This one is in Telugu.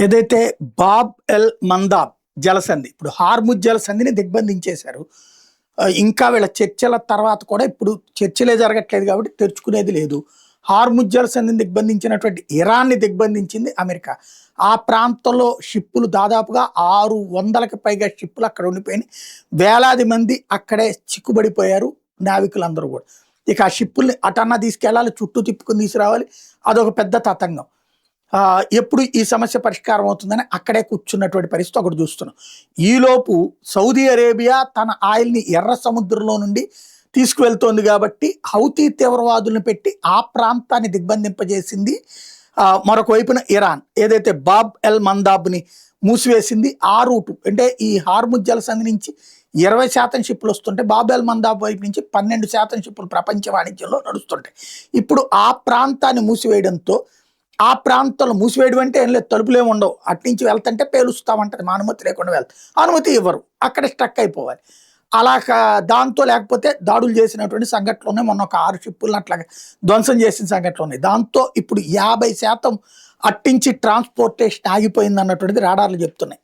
ఏదైతే బాబ్ ఎల్ మందాబ్ జలసంధి ఇప్పుడు హార్ముజ్ జలసంధిని దిగ్బంధించేశారు. ఇంకా వీళ్ళ చర్చల తర్వాత కూడా ఇప్పుడు చర్చలే జరగట్లేదు కాబట్టి తెరుచుకునేది లేదు. హార్ముజ్ జలసంధిని దిగ్బంధించినటువంటి ఇరాన్ని దిగ్బంధించింది అమెరికా. ఆ ప్రాంతంలో షిప్పులు దాదాపుగా 600కి పైగా షిప్పులు అక్కడ ఉండిపోయినాయి. వేలాది మంది అక్కడే చిక్కుబడిపోయారు నావికులందరూ కూడా. ఇక ఆ షిప్పుల్ని అటన్నా తీసుకెళ్ళాలి, చుట్టూ తిప్పుకుని తీసుకురావాలి. అదొక పెద్ద తతంగం. ఎప్పుడు ఈ సమస్య పరిష్కారం అవుతుందని అక్కడే కూర్చున్నటువంటి పరిస్థితి ఒకటి చూస్తున్నాం. ఈలోపు సౌదీ అరేబియా తన ఆయిల్ని ఎర్ర సముద్రంలో నుండి తీసుకువెళ్తోంది కాబట్టి హౌతీ తీవ్రవాదులను పెట్టి ఆ ప్రాంతాన్ని దిగ్బంధింపజేసింది. మరొక వైపున ఇరాన్ ఏదైతే బాబ్ ఎల్ మందాబ్ని మూసివేసింది. ఆ రూటు అంటే ఈ హార్ముజ్ జలసంధి నుంచి 20% షిప్పులు వస్తుంటే బాబ్ ఎల్ మందాబ్ వైపు నుంచి 12% షిప్పులు ప్రపంచ వాణిజ్యంలో నడుస్తుంటాయి. ఇప్పుడు ఆ ప్రాంతాన్ని మూసివేయడంతో ఆ ప్రాంతంలో మూసివేయడం అంటే ఏం లేదు, తలుపులేమి ఉండవు. అట్నుంచి వెళ్తుంటే పేలుస్తామంటది, మా అనుమతి లేకుండా వెళ్తాం. అనుమతి ఇవ్వరు, అక్కడ స్టక్ అయిపోవాలి. అలా దాంతో లేకపోతే దాడులు చేసినటువంటి సంఘటనలు ఉన్నాయి. మొన్న ఒక 6 షిప్పులను అట్లాగా ధ్వంసం చేసిన సంఘటనలు ఉన్నాయి. దాంతో ఇప్పుడు 50% అట్టించి ట్రాన్స్పోర్టేషన్ ఆగిపోయింది అన్నటువంటిది రాడార్లు చెప్తున్నాయి.